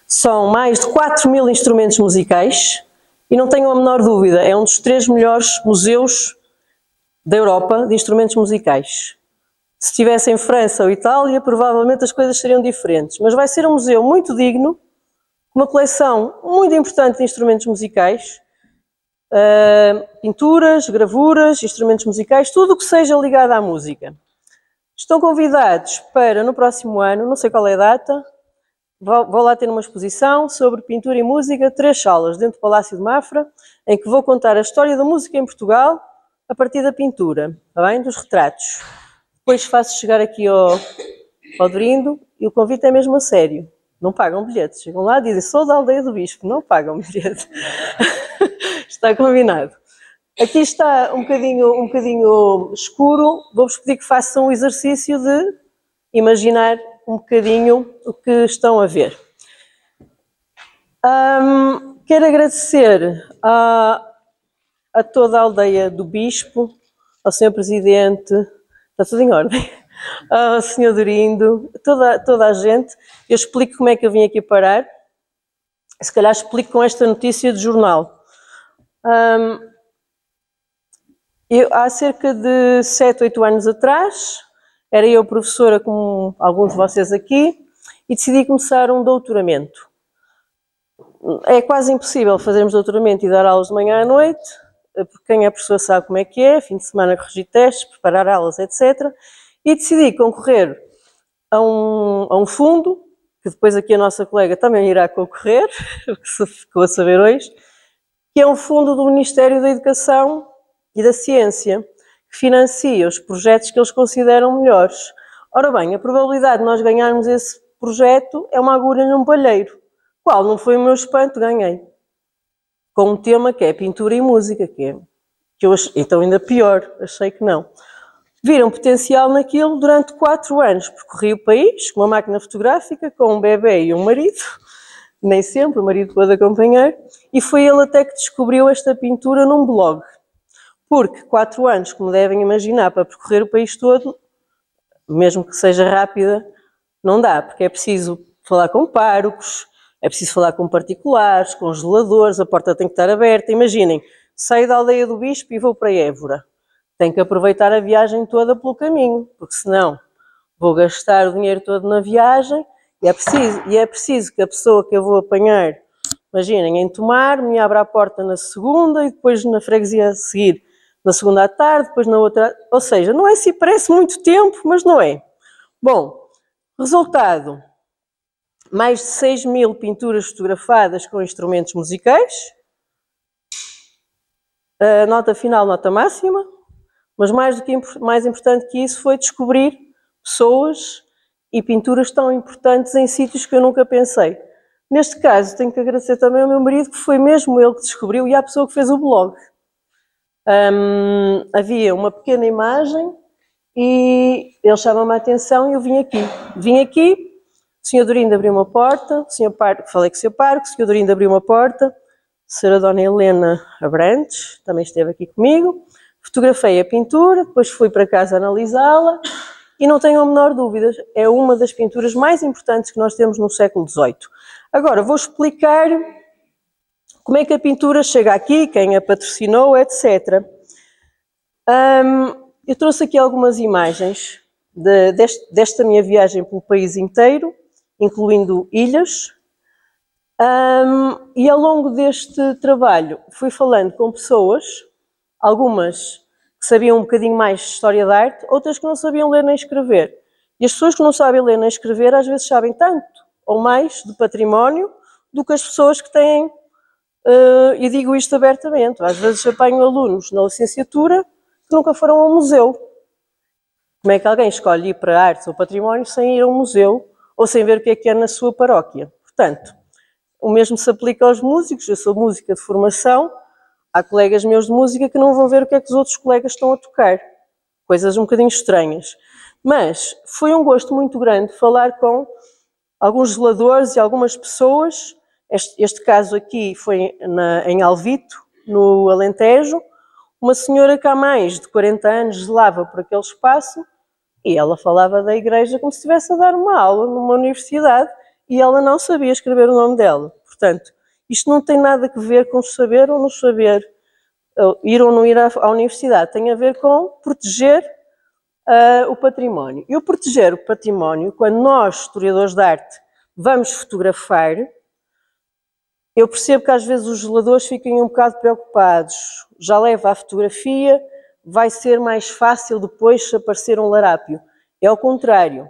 São mais de 4.000 instrumentos musicais e não tenho a menor dúvida, é um dos 3 melhores museus da Europa de instrumentos musicais. Se estivesse em França ou Itália, provavelmente as coisas seriam diferentes, mas vai ser um museu muito digno, uma coleção muito importante de instrumentos musicais, pinturas, gravuras, instrumentos musicais, tudo o que seja ligado à música. Estão convidados para, no próximo ano, não sei qual é a data, vou lá ter uma exposição sobre pintura e música, 3 salas dentro do Palácio de Mafra, em que vou contar a história da música em Portugal a partir da pintura, está bem? Dos retratos. Depois faço chegar aqui ao Dorindo e o convite é mesmo a sério. Não pagam bilhetes. Chegam lá e dizem, sou da Aldeia do Bispo, não pagam bilhete. Está combinado. Aqui está um bocadinho escuro, vou-vos pedir que façam o exercício de imaginar um bocadinho o que estão a ver. Quero agradecer a toda a Aldeia do Bispo, ao Sr. Presidente, está tudo em ordem, ao Sr. Dorindo, toda a gente. Eu explico como é que eu vim aqui parar, se calhar explico com esta notícia de jornal. Há cerca de 7, 8 anos atrás, era eu professora, como alguns de vocês aqui, e decidi começar um doutoramento. É quase impossível fazermos doutoramento e dar aulas de manhã à noite, porque quem é professor sabe como é que é, fim de semana corrigir testes, preparar aulas, etc. E decidi concorrer a um fundo, que depois aqui a nossa colega também irá concorrer, que ficou a saber hoje, que é um fundo do Ministério da Educação e da Ciência, que financia os projetos que eles consideram melhores. Ora bem, a probabilidade de nós ganharmos esse projeto é uma agulha num palheiro. Qual não foi o meu espanto, ganhei. Com um tema que é pintura e música, que eu achei, então ainda pior, achei que não. Viram potencial naquilo durante 4 anos. Percorri o país com uma máquina fotográfica, com um bebê e um marido, nem sempre, o marido pôde acompanhar, e foi ele até que descobriu esta pintura num blog. Porque 4 anos, como devem imaginar, para percorrer o país todo, mesmo que seja rápida, não dá, porque é preciso falar com párocos, é preciso falar com particulares, com geladores, a porta tem que estar aberta. Imaginem, saio da Aldeia do Bispo e vou para Évora. Tenho que aproveitar a viagem toda pelo caminho, porque senão vou gastar o dinheiro todo na viagem e é preciso que a pessoa que eu vou apanhar, imaginem, em Tomar, me abra a porta na segunda e depois na freguesia a seguir, na segunda à tarde, depois na outra, ou seja, não é assim, parece muito tempo, mas não é. Bom, resultado, mais de 6.000 pinturas fotografadas com instrumentos musicais, nota final, nota máxima, mas mais importante que isso foi descobrir pessoas e pinturas tão importantes em sítios que eu nunca pensei. Neste caso, tenho que agradecer também ao meu marido, que foi mesmo ele que descobriu, e à pessoa que fez o blog. Havia uma pequena imagem e ele chama-me a atenção e eu vim aqui. O Sr. Dorindo abriu uma porta, falei com o Sr. Parque, o Sr. Dorindo abriu uma porta, a Sra. Dona Helena Abrantes também esteve aqui comigo, fotografei a pintura, depois fui para casa analisá-la e não tenho a menor dúvida, é uma das pinturas mais importantes que nós temos no século XVIII. Agora vou explicar como é que a pintura chega aqui, quem a patrocinou, etc. Eu trouxe aqui algumas imagens desta minha viagem pelo país inteiro, incluindo ilhas, e ao longo deste trabalho fui falando com pessoas, algumas que sabiam um bocadinho mais de história da arte, outras que não sabiam ler nem escrever. E as pessoas que não sabem ler nem escrever às vezes sabem tanto ou mais de património do que as pessoas que têm, e digo isto abertamente, às vezes apanho alunos na licenciatura que nunca foram a um museu. Como é que alguém escolhe ir para artes ou património sem ir a um museu ou sem ver o que é na sua paróquia? Portanto, o mesmo se aplica aos músicos. Eu sou música de formação, há colegas meus de música que não vão ver o que é que os outros colegas estão a tocar. Coisas um bocadinho estranhas. Mas foi um gosto muito grande falar com alguns zeladores e algumas pessoas. Este caso aqui foi em Alvito, no Alentejo. Uma senhora que há mais de 40 anos zelava por aquele espaço e ela falava da igreja como se estivesse a dar uma aula numa universidade e ela não sabia escrever o nome dela. Portanto, isto não tem nada a ver com saber ou não saber, ir ou não ir à universidade. Tem a ver com proteger o património. E o proteger o património, quando nós, historiadores de arte, vamos fotografar, eu percebo que às vezes os zeladores fiquem um bocado preocupados. Já leva a fotografia, vai ser mais fácil depois se aparecer um larápio. É ao contrário.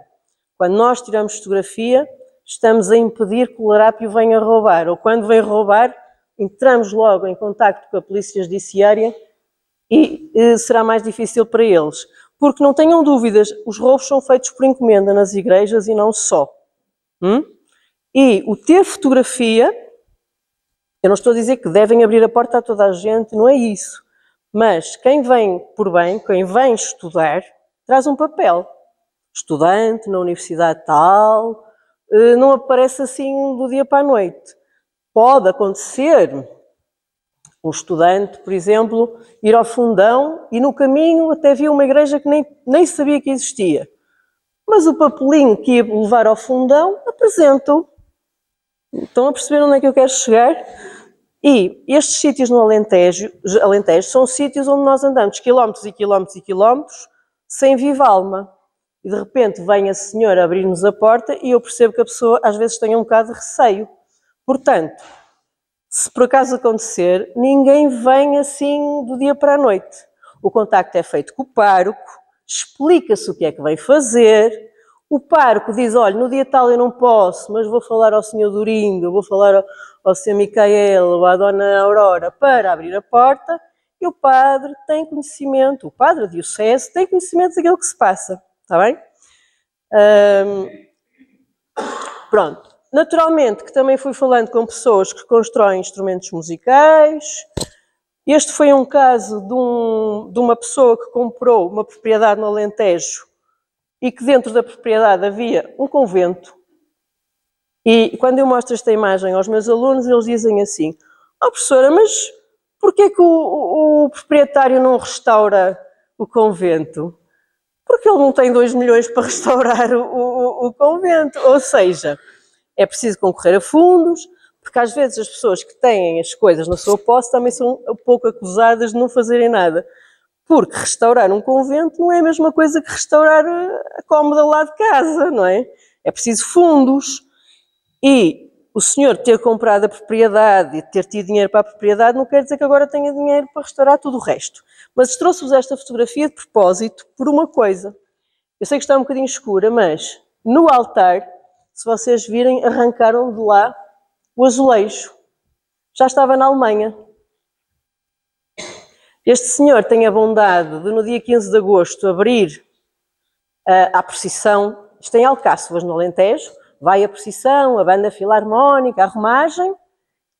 Quando nós tiramos fotografia, estamos a impedir que o larápio venha roubar. Ou quando vem roubar, entramos logo em contacto com a polícia judiciária e será mais difícil para eles. Porque não tenham dúvidas, os roubos são feitos por encomenda nas igrejas e não só. E o ter fotografia, eu não estou a dizer que devem abrir a porta a toda a gente, não é isso. Mas quem vem por bem, quem vem estudar, traz um papel. Estudante na universidade tal, não aparece assim do dia para a noite. Pode acontecer um estudante, por exemplo, ir ao fundão e no caminho até viu uma igreja que nem sabia que existia. Mas o papelinho que ia levar ao fundão apresenta-o. Estão a perceber onde é que eu quero chegar? E estes sítios no Alentejo são sítios onde nós andamos quilómetros e quilómetros e quilómetros sem viva alma. E de repente vem a senhora abrir-nos a porta e eu percebo que a pessoa às vezes tem um bocado de receio. Portanto, se por acaso acontecer, ninguém vem assim do dia para a noite. O contacto é feito com o pároco, explica-se o que é que vem fazer. O pároco diz, olha, no dia tal eu não posso, mas vou falar ao senhor Doringo, vou falar ao senhor Micael ou à dona Aurora para abrir a porta. E o padre tem conhecimento, o padre da diocese tem conhecimento daquilo que se passa. Está bem? Pronto. Naturalmente que também fui falando com pessoas que constroem instrumentos musicais. Este foi um caso de uma pessoa que comprou uma propriedade no Alentejo e que dentro da propriedade havia um convento. E quando eu mostro esta imagem aos meus alunos, eles dizem assim, professora, mas porquê que o proprietário não restaura o convento? Porque ele não tem 2 milhões para restaurar o convento. Ou seja, é preciso concorrer a fundos, porque às vezes as pessoas que têm as coisas na sua posse também são um pouco acusadas de não fazerem nada. Porque restaurar um convento não é a mesma coisa que restaurar a cômoda lá de casa, não é? É preciso fundos. E o senhor ter comprado a propriedade e ter tido dinheiro para a propriedade não quer dizer que agora tenha dinheiro para restaurar tudo o resto. Mas trouxe-vos esta fotografia de propósito por uma coisa. Eu sei que está um bocadinho escura, mas no altar, se vocês virem, arrancaram de lá o azulejo. Já estava na Alemanha. Este senhor tem a bondade de, no dia 15 de agosto, abrir a procissão. Isto em Alcáçovas, no Alentejo. Vai a procissão, a banda filarmónica, a romagem.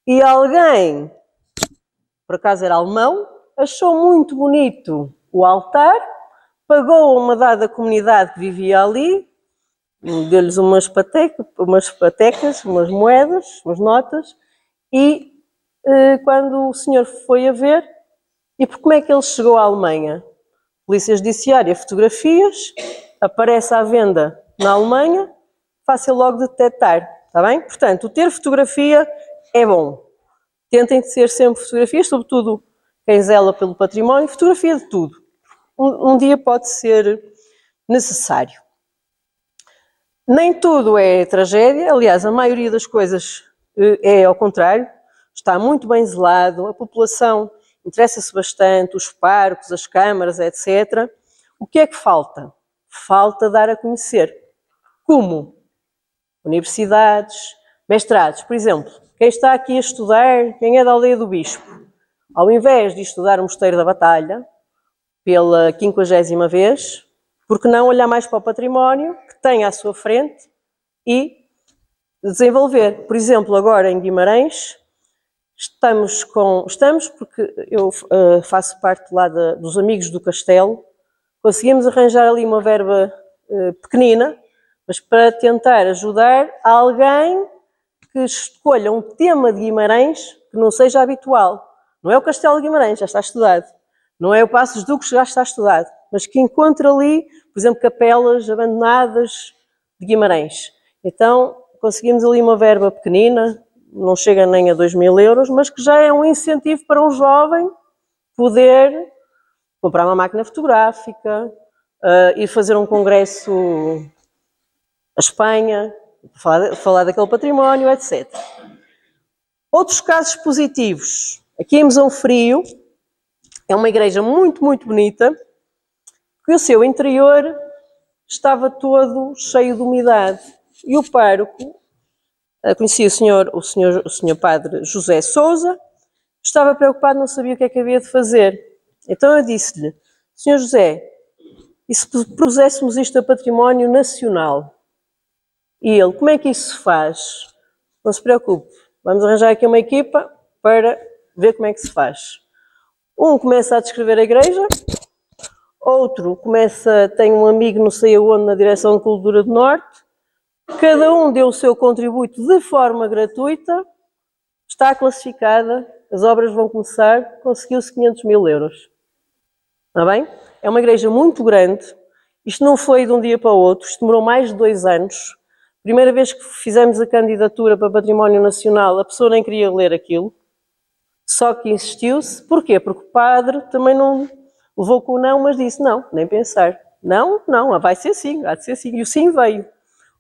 E alguém, por acaso era alemão, achou muito bonito o altar, pagou a uma dada comunidade que vivia ali, deu-lhes umas patecas, umas moedas, umas notas, e quando o senhor foi a ver, e por como é que ele chegou à Alemanha? Polícia Judiciária, fotografias, aparece à venda na Alemanha, fácil logo de detectar, está bem? Portanto, o ter fotografia é bom. Tentem ser sempre fotografias, sobretudo quem zela pelo património, fotografia de tudo. Um dia pode ser necessário. Nem tudo é tragédia, aliás, a maioria das coisas é ao contrário, está muito bem zelado, a população interessa-se bastante, os párocos, as câmaras, etc. O que é que falta? Falta dar a conhecer. Como? Universidades, mestrados. Por exemplo, quem está aqui a estudar, quem é da Aldeia do Bispo, ao invés de estudar o Mosteiro da Batalha, pela 50ª vez, por que não olhar mais para o património que tem à sua frente e desenvolver? Por exemplo, agora em Guimarães, estamos porque eu faço parte lá dos Amigos do Castelo, conseguimos arranjar ali uma verba pequenina, mas para tentar ajudar alguém que escolha um tema de Guimarães que não seja habitual. Não é o Castelo de Guimarães, já está estudado. Não é o Passos Duques, já está estudado. Mas que encontre ali, por exemplo, capelas abandonadas de Guimarães. Então, conseguimos ali uma verba pequenina, não chega nem a 2.000 euros, mas que já é um incentivo para um jovem poder comprar uma máquina fotográfica, ir fazer um congresso à Espanha, falar daquele património, etc. Outros casos positivos. Aqui em Mesão Frio, é uma igreja muito, muito bonita, que o seu interior estava todo cheio de umidade. E o pároco, conhecia o senhor padre José Sousa, estava preocupado, não sabia o que é que havia de fazer. Então eu disse-lhe, senhor José, e se propuséssemos isto a património nacional? E ele, como é que isso se faz? Não se preocupe, vamos arranjar aqui uma equipa para ver como é que se faz. Um começa a descrever a igreja, outro tem um amigo não sei aonde na Direção de Cultura do Norte, cada um deu o seu contributo de forma gratuita, está classificada, as obras vão começar, conseguiu-se 500.000 euros. Está bem? É uma igreja muito grande, isto não foi de um dia para o outro, isto demorou mais de 2 anos. Primeira vez que fizemos a candidatura para Património Nacional, a pessoa nem queria ler aquilo, só que insistiu-se. Porquê? Porque o padre também não levou com o não, mas disse não, nem pensar. Não, vai ser sim, há de ser sim. E o sim veio.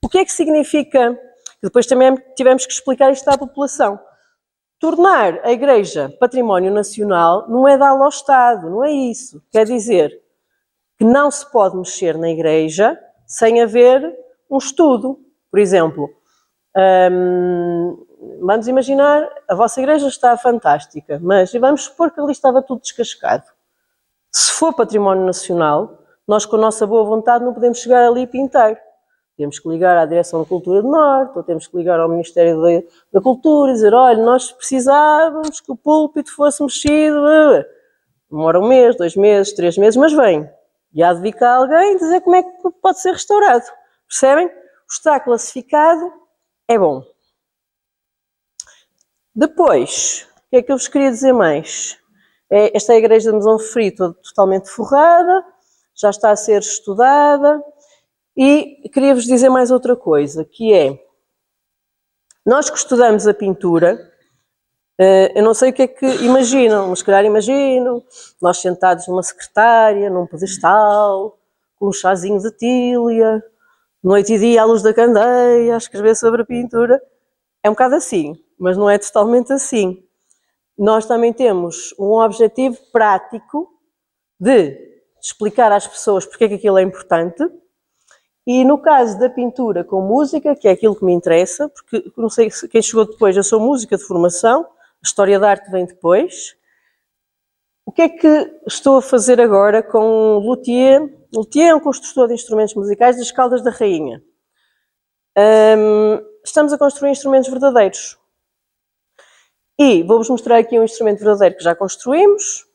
O que é que significa? Depois também tivemos que explicar isto à população. Tornar a igreja património nacional não é dá-lo ao Estado, não é isso. Quer dizer que não se pode mexer na igreja sem haver um estudo. Por exemplo, vamos imaginar, a vossa igreja está fantástica, mas vamos supor que ali estava tudo descascado. Se for património nacional, nós com a nossa boa vontade não podemos chegar ali e pintar. Temos que ligar à Direção de Cultura do Norte, ou temos que ligar ao Ministério da Cultura e dizer, olha, nós precisávamos que o púlpito fosse mexido. Demora 1 mês, 2 meses, 3 meses, mas vem. E há de vir cá alguém dizer como é que pode ser restaurado. Percebem? O está classificado é bom. Depois, o que é que eu vos queria dizer mais? Esta é a igreja de Mesão Frio, totalmente forrada, já está a ser estudada. E queria-vos dizer mais outra coisa, que é, nós que estudamos a pintura, eu não sei o que é que imaginam, mas se calhar imaginam, nós sentados numa secretária, num pedestal, com um chazinho de tília, noite e dia à luz da candeia, a escrever sobre a pintura. É um bocado assim, mas não é totalmente assim. Nós também temos um objetivo prático de explicar às pessoas porque é que aquilo é importante. E no caso da pintura com música, que é aquilo que me interessa, porque não sei quem chegou depois, eu sou música de formação, a história da arte vem depois. O que é que estou a fazer agora com o luthier? O luthier é um construtor de instrumentos musicais das Caldas da Rainha. Estamos a construir instrumentos verdadeiros. E vou-vos mostrar aqui um instrumento verdadeiro que já construímos,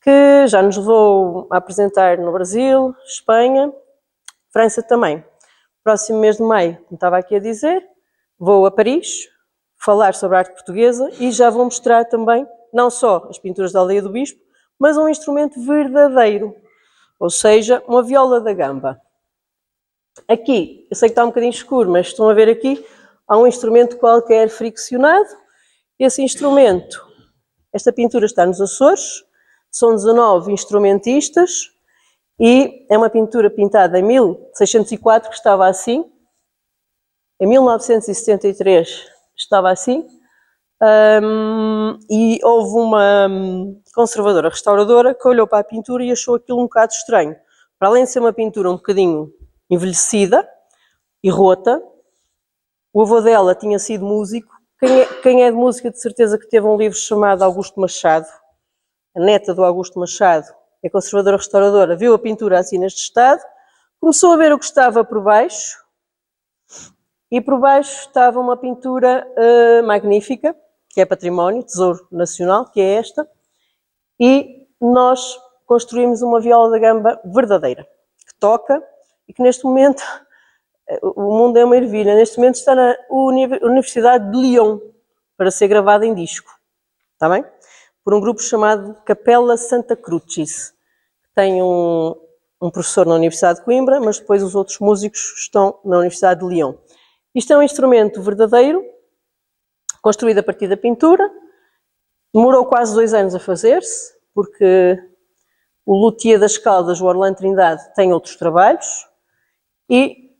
que já nos levou a apresentar no Brasil, Espanha, França também. Próximo mês de maio, como estava aqui a dizer, vou a Paris falar sobre a arte portuguesa e já vou mostrar também, não só as pinturas da Aldeia do Bispo, mas um instrumento verdadeiro, ou seja, uma viola da gamba. Aqui, eu sei que está um bocadinho escuro, mas estão a ver aqui, há um instrumento qualquer friccionado. Esse instrumento, esta pintura está nos Açores, são 19 instrumentistas, e é uma pintura pintada em 1604, que estava assim. Em 1973 estava assim. E houve uma conservadora, restauradora, que olhou para a pintura e achou aquilo um bocado estranho. Para além de ser uma pintura um bocadinho envelhecida e rota, o avô dela tinha sido músico. Quem é de música, de certeza que teve um livro chamado Augusto Machado. A neta do Augusto Machado, a conservadora restauradora, viu a pintura assim neste estado, começou a ver o que estava por baixo, e por baixo estava uma pintura magnífica, que é património, tesouro nacional, que é esta, e nós construímos uma viola da gamba verdadeira, que toca, e que neste momento, o mundo é uma ervilha, neste momento está na Universidade de Lyon, para ser gravada em disco, está bem? Por um grupo chamado Capella Santa Crucis, que tem um professor na Universidade de Coimbra, mas depois os outros músicos estão na Universidade de Lyon. Isto é um instrumento verdadeiro, construído a partir da pintura. Demorou quase 2 anos a fazer-se, porque o luthier das Caldas, o Orlando Trindade, tem outros trabalhos e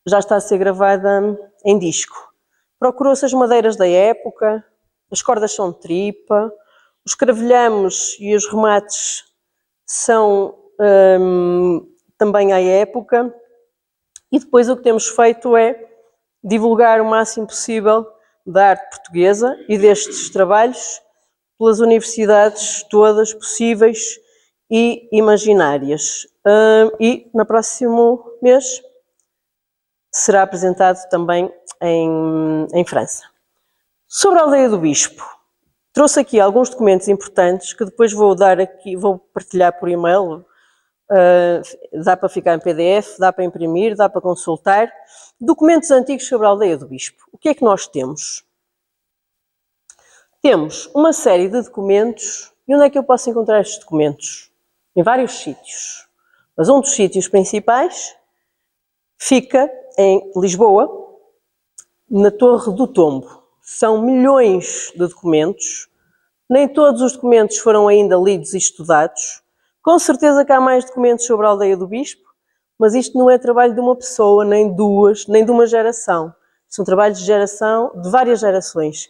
já está a ser gravada em disco. Procurou-se as madeiras da época, as cordas são de tripa, os cravelhamos e os remates são também à época. E depois o que temos feito é divulgar o máximo possível da arte portuguesa e destes trabalhos pelas universidades todas possíveis e imaginárias. E no próximo mês será apresentado também em França. Sobre a Aldeia do Bispo, trouxe aqui alguns documentos importantes que depois vou partilhar por e-mail. Dá para ficar em PDF, dá para imprimir, dá para consultar. Documentos antigos sobre a Aldeia do Bispo. O que é que nós temos? Temos uma série de documentos. E onde é que eu posso encontrar estes documentos? Em vários sítios. Mas um dos sítios principais fica em Lisboa, na Torre do Tombo. São milhões de documentos. Nem todos os documentos foram ainda lidos e estudados. Com certeza que há mais documentos sobre a Aldeia do Bispo, mas isto não é trabalho de uma pessoa, nem duas, nem de uma geração. São trabalhos de geração, de várias gerações.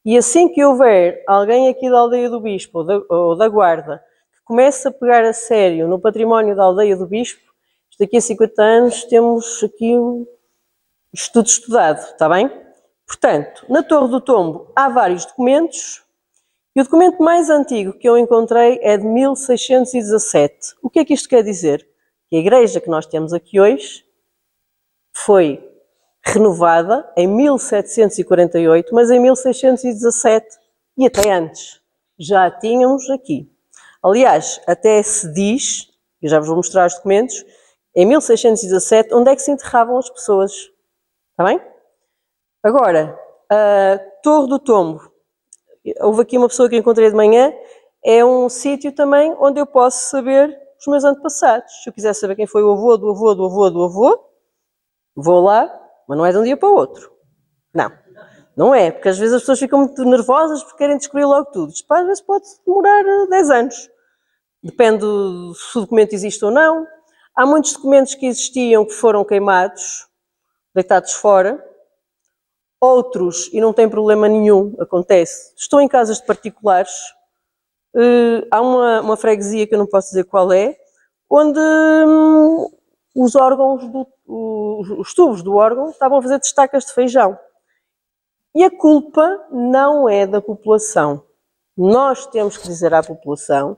E assim que houver alguém aqui da Aldeia do Bispo ou da Guarda que comece a pegar a sério no património da Aldeia do Bispo, daqui a 50 anos temos aqui isto tudo estudado, está bem? Portanto, na Torre do Tombo há vários documentos. E o documento mais antigo que eu encontrei é de 1617. O que é que isto quer dizer? Que a igreja que nós temos aqui hoje foi renovada em 1748, mas em 1617 e até antes já a tínhamos aqui. Aliás, até se diz, eu já vos vou mostrar os documentos, em 1617, onde é que se enterravam as pessoas. Está bem? Agora, a Torre do Tombo. Houve aqui uma pessoa que encontrei de manhã, é um sítio também onde eu posso saber os meus antepassados. Se eu quiser saber quem foi o avô, do avô, do avô, do avô, vou lá, mas não é de um dia para o outro. Não, não é, porque às vezes as pessoas ficam muito nervosas porque querem descobrir logo tudo. Isto às vezes pode demorar 10 anos. Depende se o documento existe ou não. Há muitos documentos que existiam que foram queimados, deitados fora. Outros, e não tem problema nenhum, acontece, estão em casas de particulares. Há uma freguesia, que eu não posso dizer qual é, onde os órgãos, os tubos do órgão estavam a fazer destacas de feijão. E a culpa não é da população. Nós temos que dizer à população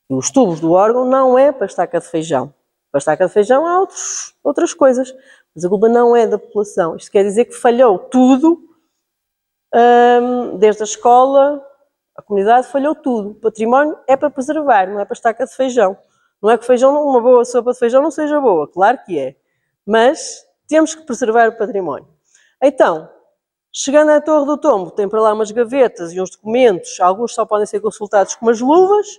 que os tubos do órgão não é para estaca de feijão. Para estaca de feijão há outras coisas. Mas a culpa não é da população. Isto quer dizer que falhou tudo, desde a escola, a comunidade, falhou tudo. O património é para preservar, não é para estaca de feijão. Não é que uma boa sopa de feijão não seja boa, claro que é. Mas temos que preservar o património. Então, chegando à Torre do Tombo, tem para lá umas gavetas e uns documentos, alguns só podem ser consultados com umas luvas,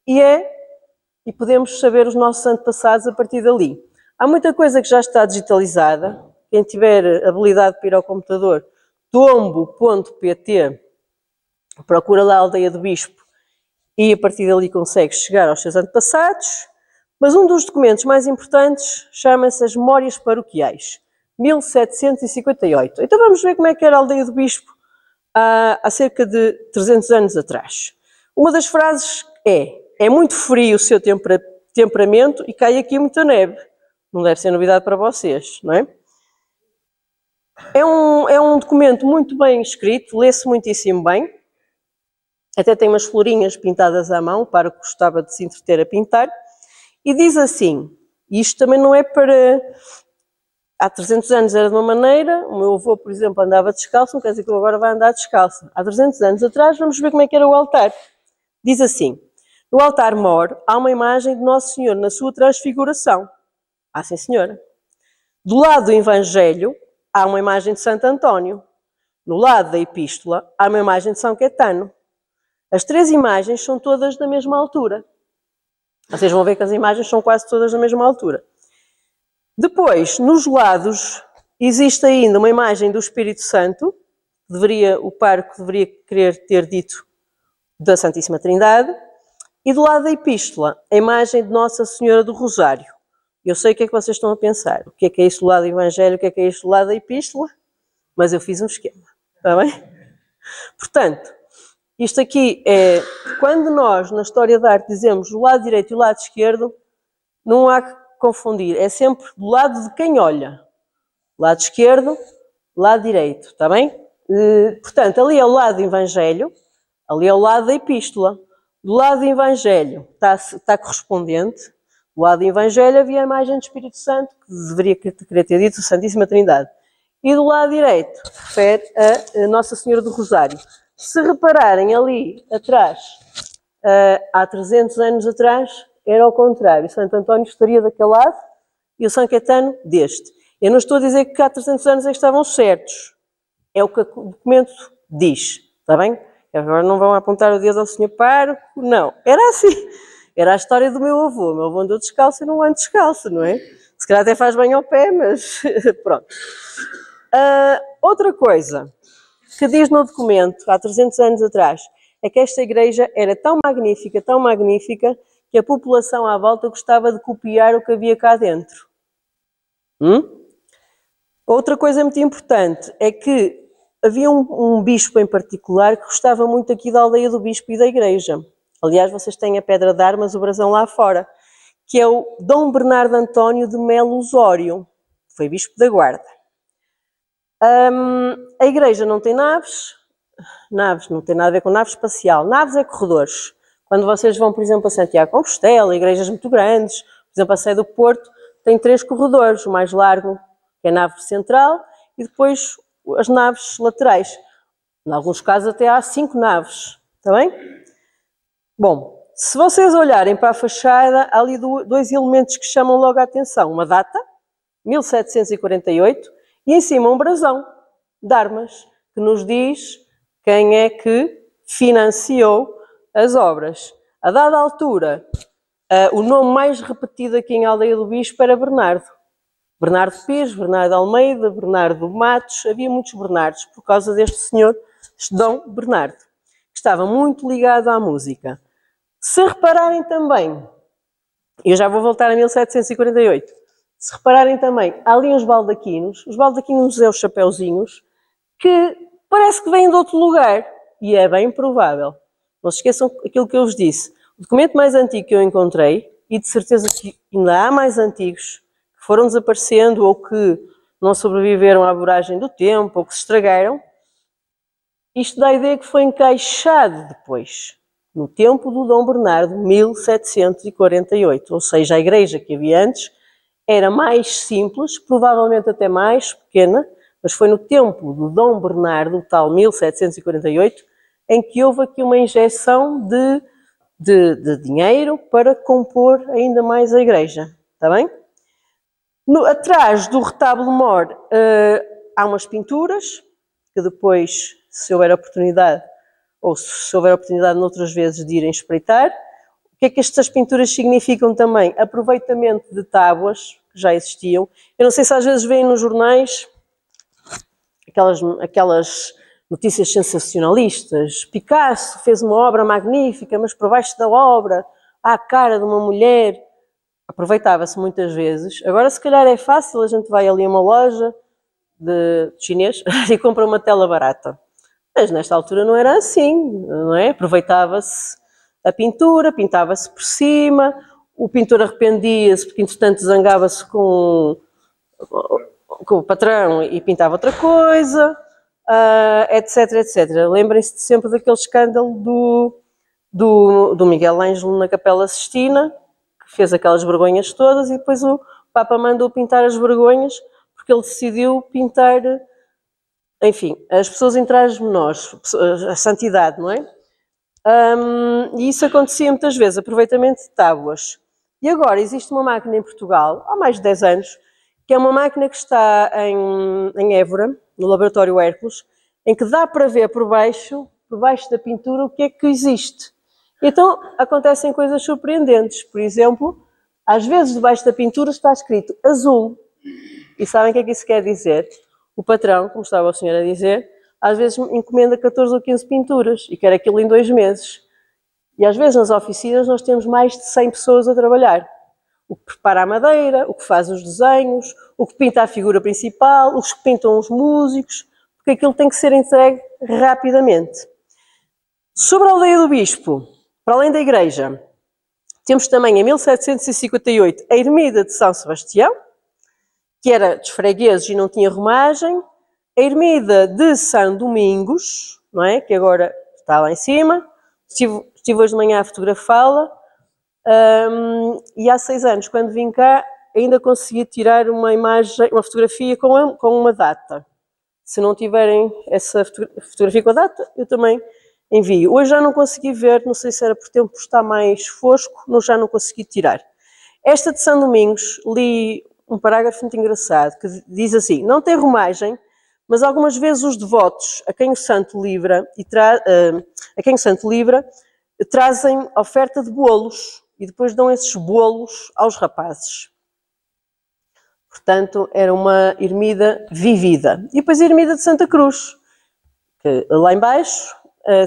e podemos saber os nossos antepassados a partir dali. Há muita coisa que já está digitalizada. Quem tiver habilidade para ir ao computador, tombo.pt, procura lá a Aldeia do Bispo e a partir dali consegue chegar aos seus antepassados. Mas um dos documentos mais importantes chama-se as Memórias Paroquiais, 1758. Então vamos ver como é que era a Aldeia do Bispo há cerca de 300 anos atrás. Uma das frases é muito frio o seu temperamento e cai aqui muita neve. Não deve ser novidade para vocês, não é? É um documento muito bem escrito, lê-se muitíssimo bem. Até tem umas florinhas pintadas à mão, para que gostava de se entreter a pintar. E diz assim, e isto também não é para... Há 300 anos era de uma maneira, o meu avô, por exemplo, andava descalço, não quer dizer que eu agora vai andar descalço. Há 300 anos atrás, vamos ver como é que era o altar. Diz assim, no altar-mor há uma imagem de Nosso Senhor na sua transfiguração. Ah, sim, senhora. Do lado do Evangelho, há uma imagem de Santo António. No lado da Epístola, há uma imagem de São Caetano. As 3 imagens são todas da mesma altura. Vocês vão ver que as imagens são quase todas da mesma altura. Depois, nos lados Existe ainda uma imagem do Espírito Santo, o pároco deveria querer ter dito da Santíssima Trindade, e do lado da epístola, a imagem de Nossa Senhora do Rosário. Eu sei o que é que vocês estão a pensar, o que é isto do lado do Evangelho, o que é isto do lado da epístola, mas eu fiz um esquema, está bem? Portanto, isto aqui é, quando nós na história da arte dizemos o lado direito e o lado esquerdo, não há que confundir, é sempre do lado de quem olha. Lado esquerdo, lado direito, está bem? Portanto, ali é o lado do Evangelho, ali é o lado da epístola. Do lado do Evangelho está correspondente. Do lado do Evangelho havia a imagem do Espírito Santo, que deveria querer ter dito a Santíssima Trindade. E do lado direito, refere a Nossa Senhora do Rosário. Se repararem ali atrás, há 300 anos atrás, era ao contrário. O Santo António estaria daquele lado e o São Caetano deste. Eu não estou a dizer que há 300 anos é que estavam certos. É o que o documento diz, está bem? Agora não vão apontar o dedo ao senhor pároco, não. Era assim. Era a história do meu avô. O meu avô andou descalço e não ando descalço, não é? Se calhar até faz bem ao pé, mas pronto. Outra coisa que diz no documento, há 300 anos atrás, é que esta igreja era tão magnífica, que a população à volta gostava de copiar o que havia cá dentro. Outra coisa muito importante é que havia um bispo em particular que gostava muito aqui da aldeia do bispo e da igreja. Aliás, vocês têm a Pedra de Armas, o brasão lá fora, que é o Dom Bernardo António de Melo Osório, que foi bispo da Guarda. A igreja não tem naves não tem nada a ver com nave espacial. Naves é corredores. Quando vocês vão, por exemplo, a Santiago de Compostela, igrejas muito grandes, por exemplo, a Sé do Porto, tem 3 corredores, o mais largo, que é a nave central, e depois as naves laterais. Em alguns casos até há 5 naves, está bem? Bom, se vocês olharem para a fachada, há ali 2 elementos que chamam logo a atenção. Uma data, 1748, e em cima um brasão de armas, que nos diz quem é que financiou as obras. A dada altura, o nome mais repetido aqui em Aldeia do Bispo era Bernardo. Bernardo Pires, Bernardo Almeida, Bernardo Matos, havia muitos Bernardos por causa deste senhor, este Dom Bernardo, que estava muito ligado à música. Se repararem também, eu já vou voltar a 1748, se repararem também, há ali uns baldaquinos, os baldaquinos é os chapeuzinhos, que parece que vêm de outro lugar, e é bem provável. Não se esqueçam aquilo que eu vos disse. O documento mais antigo que eu encontrei, e de certeza que ainda há mais antigos, que foram desaparecendo ou que não sobreviveram à voragem do tempo, ou que se estragaram, isto dá a ideia que foi encaixado depois, no tempo do Dom Bernardo, 1748. Ou seja, a igreja que havia antes era mais simples, provavelmente até mais pequena, mas foi no tempo do Dom Bernardo, o tal 1748, em que houve aqui uma injeção de dinheiro para compor ainda mais a igreja. Está bem? Atrás do retábulo-mor há umas pinturas, que depois, se houver oportunidade, ou se houver oportunidade noutras vezes de irem espreitar. O que é que estas pinturas significam também? Aproveitamento de tábuas que já existiam. Eu não sei se às vezes veem nos jornais aquelas notícias sensacionalistas. Picasso fez uma obra magnífica, mas por baixo da obra há a cara de uma mulher. Aproveitava-se muitas vezes. Agora, se calhar é fácil, a gente vai ali a uma loja de chinês e compra uma tela barata. Mas nesta altura não era assim, não é? Aproveitava-se a pintura, pintava-se por cima, o pintor arrependia-se porque, entretanto, zangava-se com o patrão e pintava outra coisa, etc, etc. Lembrem-se sempre daquele escândalo do Miguel Ângelo na Capela Sistina, que fez aquelas vergonhas todas e depois o Papa mandou pintar as vergonhas porque ele decidiu pintar, enfim, as pessoas em trajes menores, a santidade, não é? E isso acontecia muitas vezes, aproveitamento de tábuas. E agora existe uma máquina em Portugal, há mais de 10 anos, que é uma máquina que está em Évora, no Laboratório Hércules, em que dá para ver por baixo da pintura, o que é que existe. Então, acontecem coisas surpreendentes. Por exemplo, às vezes debaixo da pintura está escrito azul. E sabem o que é que isso quer dizer? O patrão, como estava o senhor a dizer, às vezes encomenda 14 ou 15 pinturas e quer aquilo em 2 meses. E às vezes nas oficinas nós temos mais de 100 pessoas a trabalhar. O que prepara a madeira, o que faz os desenhos, o que pinta a figura principal, os que pintam os músicos, porque aquilo tem que ser entregue rapidamente. Sobre a aldeia do Bispo, para além da igreja, temos também em 1758 a ermida de São Sebastião, que era dos fregueses e não tinha romagem, a ermida de São Domingos, não é? Que agora está lá em cima, estive hoje de manhã a fotografá-la, e há 6 anos, quando vim cá, ainda consegui tirar uma imagem, uma fotografia com uma data. Se não tiverem essa fotografia com a data, eu também envio. Hoje já não consegui ver, não sei se era por tempo está mais fosco, já não consegui tirar. Esta de São Domingos, li um parágrafo muito engraçado, que diz assim: não tem romagem, mas algumas vezes os devotos a quem o santo livra, trazem oferta de bolos e depois dão esses bolos aos rapazes. Portanto, era uma ermida vivida. E depois a ermida de Santa Cruz, que lá embaixo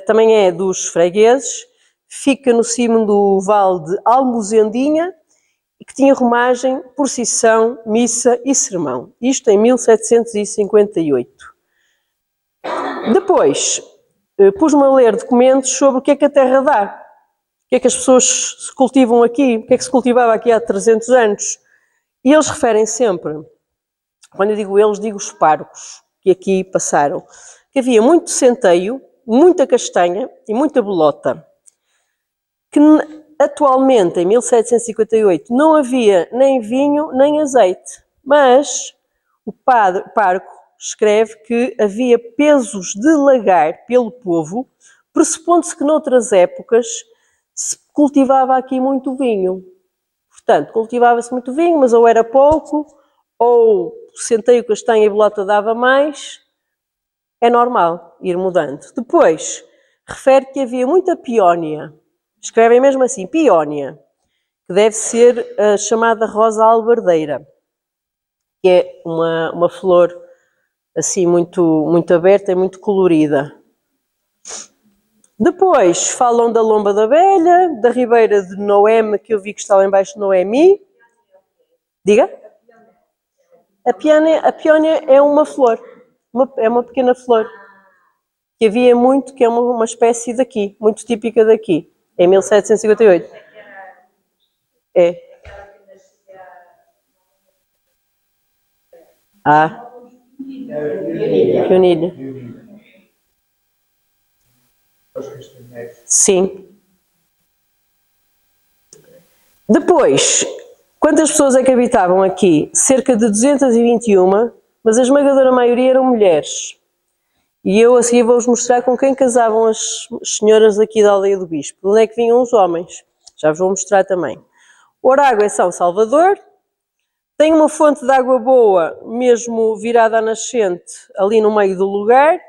também é dos fregueses, fica no cimo do vale de Almozendinha, e que tinha romagem, procissão, missa e sermão. Isto em 1758. Depois, pus-me a ler documentos sobre o que é que a terra dá. O que é que as pessoas se cultivam aqui, o que é que se cultivava aqui há 300 anos. E eles referem sempre, quando eu digo eles, digo os párocos que aqui passaram, que havia muito centeio, muita castanha e muita bolota. Que atualmente, em 1758, não havia nem vinho nem azeite, mas o pároco escreve que havia pesos de lagar pelo povo, pressupondo-se que noutras épocas se cultivava aqui muito vinho. Portanto, cultivava-se muito vinho, mas ou era pouco, ou centeio, castanha e bolota dava mais. É normal ir mudando. Depois, refere que havia muita peónia. Escrevem mesmo assim, peónia, que deve ser a chamada rosa albardeira, que é uma flor assim muito aberta e muito colorida. Depois falam da Lomba da Velha, da Ribeira de Noemi, que eu vi que está lá embaixo, Noemi. Diga? A peónia é uma flor, é uma pequena flor, que havia muito, que é uma espécie daqui, muito típica daqui, em 1758. É. Pionilha. Sim. Depois, quantas pessoas é que habitavam aqui? Cerca de 221, mas a esmagadora maioria eram mulheres. E eu a seguir vou-vos mostrar com quem casavam as senhoras aqui da aldeia do Bispo. De onde é que vinham os homens? Já vos vou mostrar também. Orágua é São Salvador. Tem uma fonte de água boa, mesmo virada à nascente, ali no meio do lugar,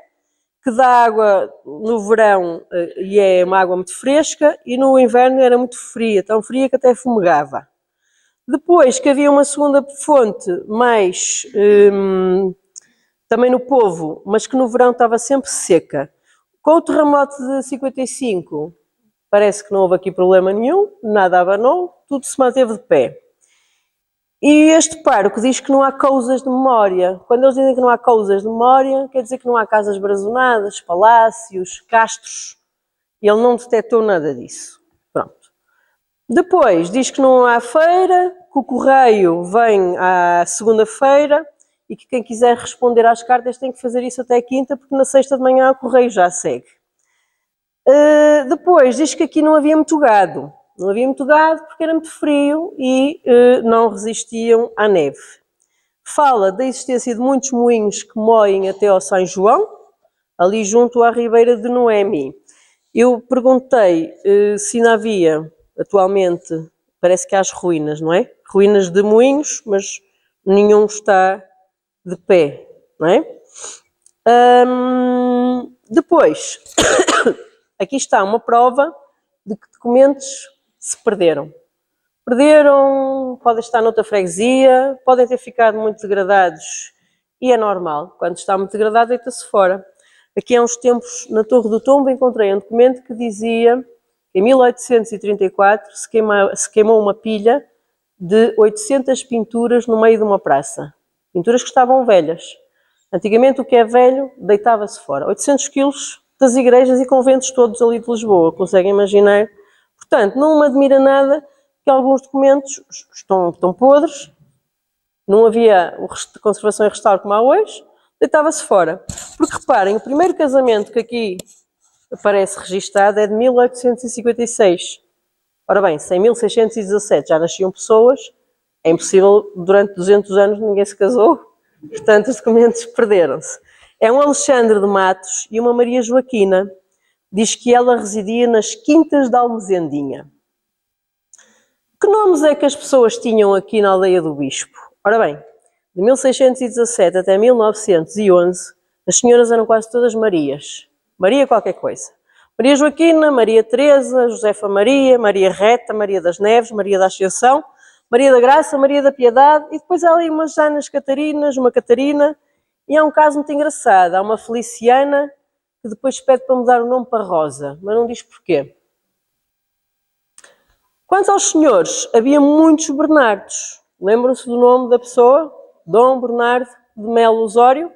que dá água no verão e é uma água muito fresca, e no inverno era muito fria, tão fria que até fumegava. Depois que havia uma segunda fonte, mais também no Povo, mas que no verão estava sempre seca. Com o terremoto de 55, parece que não houve aqui problema nenhum, nada abanou, tudo se manteve de pé. E este pároco diz que não há coisas de memória. Quando eles dizem que não há coisas de memória, quer dizer que não há casas brazonadas, palácios, castros. E ele não detectou nada disso. Pronto. Depois diz que não há feira, que o correio vem à segunda-feira e que quem quiser responder às cartas tem que fazer isso até quinta, porque na sexta de manhã o correio já segue. Depois diz que aqui não havia muito gado. Não havia muito gado porque era muito frio e não resistiam à neve. Fala da existência de muitos moinhos que moem até ao São João, ali junto à Ribeira de Noemi. Eu perguntei se ainda havia, atualmente, parece que há as ruínas, não é? Ruínas de moinhos, mas nenhum está de pé, não é? Depois, aqui está uma prova de que documentos se perderam. perderam, podem estar noutra freguesia, podem ter ficado muito degradados e é normal, quando está muito degradado deita-se fora. Aqui há uns tempos, na Torre do Tombo, encontrei um documento que dizia que em 1834 se queimou uma pilha de 800 pinturas no meio de uma praça. Pinturas que estavam velhas. Antigamente o que é velho deitava-se fora. 800 quilos das igrejas e conventos todos ali de Lisboa, conseguem imaginar? Portanto, não me admira nada que alguns documentos estão podres, não havia de conservação e restauro como há hoje, deitava-se fora. Porque reparem, o primeiro casamento que aqui aparece registado é de 1856. Ora bem, se em 1617 já nasciam pessoas, é impossível, durante 200 anos ninguém se casou, portanto os documentos perderam-se. É um Alexandre de Matos e uma Maria Joaquina. Diz que ela residia nas Quintas da Almezendinha. Que nomes é que as pessoas tinham aqui na aldeia do Bispo? Ora bem, de 1617 até 1911, as senhoras eram quase todas Marias. Maria qualquer coisa. Maria Joaquina, Maria Teresa, Josefa Maria, Maria Reta, Maria das Neves, Maria da Ascensão, Maria da Graça, Maria da Piedade, e depois há ali umas Anas Catarinas, uma Catarina, e há um caso muito engraçado, há uma Feliciana que depois pede para mudar o nome para Rosa, mas não diz porquê. Quanto aos senhores, havia muitos Bernardos. Lembram-se do nome da pessoa? Dom Bernardo de Melo Osório.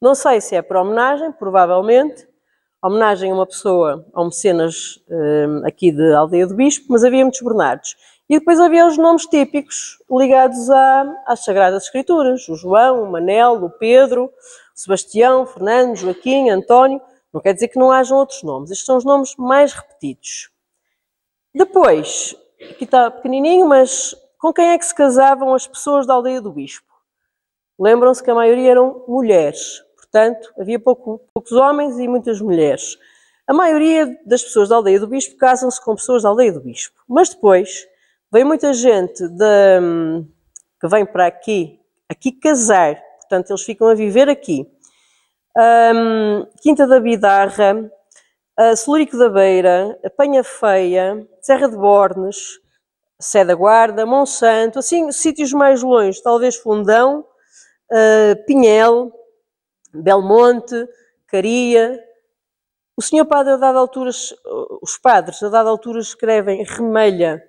Não sei se é por homenagem, provavelmente. Homenagem a uma pessoa, a um mecenas aqui de Aldeia do Bispo, mas havia muitos Bernardos. E depois havia os nomes típicos ligados às Sagradas Escrituras. O João, o Manel, o Pedro, o Sebastião, Fernando, Joaquim, António. Não quer dizer que não hajam outros nomes. Estes são os nomes mais repetidos. Depois, aqui está pequenininho, mas com quem é que se casavam as pessoas da Aldeia do Bispo? Lembram-se que a maioria eram mulheres. Portanto, havia poucos homens e muitas mulheres. A maioria das pessoas da Aldeia do Bispo casam-se com pessoas da Aldeia do Bispo. Mas depois, vem muita gente que vem para aqui casar. Portanto, eles ficam a viver aqui. Quinta da Bidarra, Celurico da Beira, Penha Feia, Serra de Bornes, Sé da Guarda, Monsanto, assim, sítios mais longe, talvez Fundão, Pinhel, Belmonte, Caria. O senhor padre, a dada altura, os padres, a dada altura, escrevem Remelha,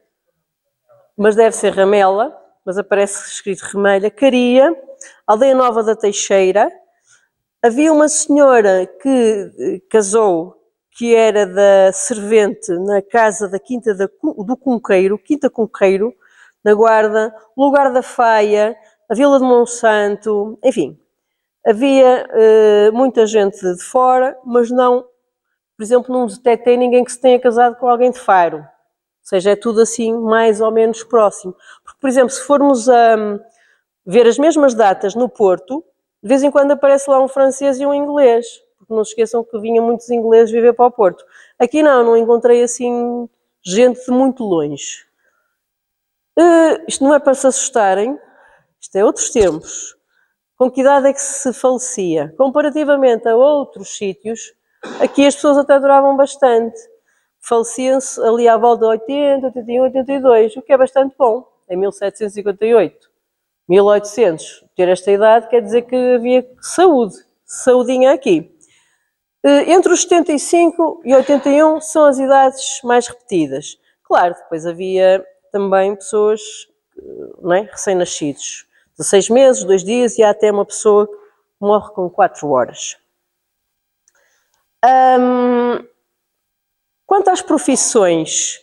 mas deve ser Ramela, mas aparece escrito Remelha, Caria, Aldeia Nova da Teixeira. Havia uma senhora que casou, que era da servente na casa da Quinta do Cunqueiro, Quinta Cunqueiro, na Guarda, Lugar da Faia, a Vila de Monsanto, enfim. Havia muita gente de fora, mas não, por exemplo, não detetei ninguém que se tenha casado com alguém de Faro. Ou seja, é tudo assim mais ou menos próximo. Porque, por exemplo, se formos a ver as mesmas datas no Porto, de vez em quando aparece lá um francês e um inglês. Porque não se esqueçam que vinham muitos ingleses viver para o Porto. Aqui não encontrei assim gente de muito longe. Isto não é para se assustarem, isto é outros tempos. Com que idade é que se falecia? Comparativamente a outros sítios, aqui as pessoas até duravam bastante. Faleciam-se ali à volta de 80, 81, 82, o que é bastante bom, em 1758. 1800, ter esta idade quer dizer que havia saúde, saudinha aqui. Entre os 75 e 81 são as idades mais repetidas. Claro, depois havia também pessoas, não é, recém-nascidos. 16 meses, 2 dias e há até uma pessoa que morre com 4 horas. Quanto às profissões,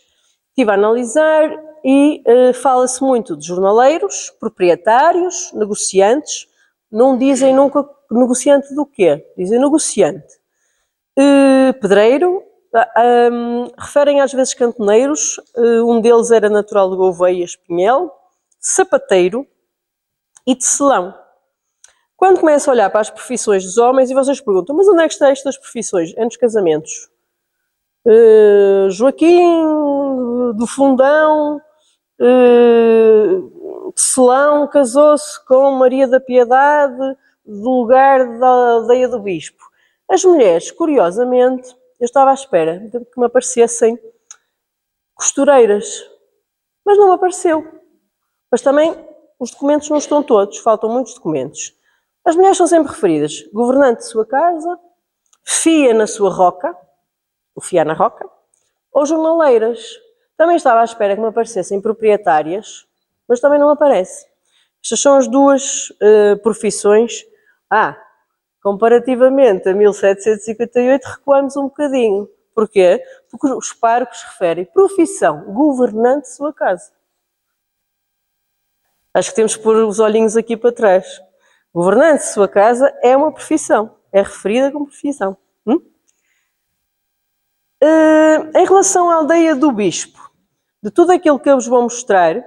estive a analisar e fala-se muito de jornaleiros, proprietários, negociantes. Não dizem nunca negociante do quê? Dizem negociante. Pedreiro, referem às vezes cantoneiros, um deles era natural de Gouveia, Espinhel, sapateiro e tecelão. Quando começo a olhar para as profissões dos homens, e vocês perguntam, mas onde é que estão estas profissões? É nos casamentos. Joaquim do Fundão, tecelão, casou-se com Maria da Piedade, do lugar da Aldeia do Bispo. As mulheres, curiosamente, eu estava à espera de que me aparecessem costureiras. mas não apareceu. Mas também os documentos não estão todos, faltam muitos documentos. As mulheres são sempre referidas: governante de sua casa, fia na sua roca, o fiar na roca, ou jornaleiras. Também estava à espera que me aparecessem proprietárias, mas também não aparece. Estas são as duas profissões. Comparativamente a 1758, recuamos um bocadinho. Porquê? Porque os párocos referem profissão, governante de sua casa. Acho que temos que pôr os olhinhos aqui para trás. Governante de sua casa é uma profissão, é referida como profissão. Em relação à aldeia do bispo, de tudo aquilo que eu vos vou mostrar,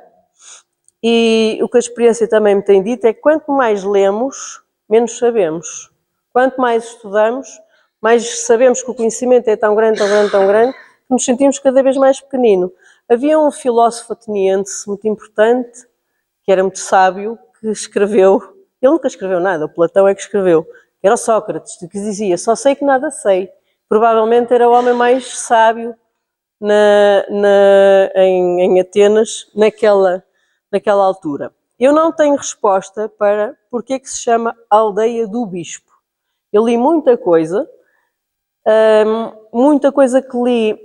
e o que a experiência também me tem dito, é que quanto mais lemos, menos sabemos. Quanto mais estudamos, mais sabemos que o conhecimento é tão grande, tão grande, tão grande, que nos sentimos cada vez mais pequenino. Havia um filósofo ateniense muito importante, que era muito sábio, que escreveu, ele nunca escreveu nada, o Platão é que escreveu, era o Sócrates, que dizia: só sei que nada sei. Provavelmente era o homem mais sábio em Atenas naquela altura. Eu não tenho resposta para porque é que se chama Aldeia do Bispo. Eu li muita coisa que li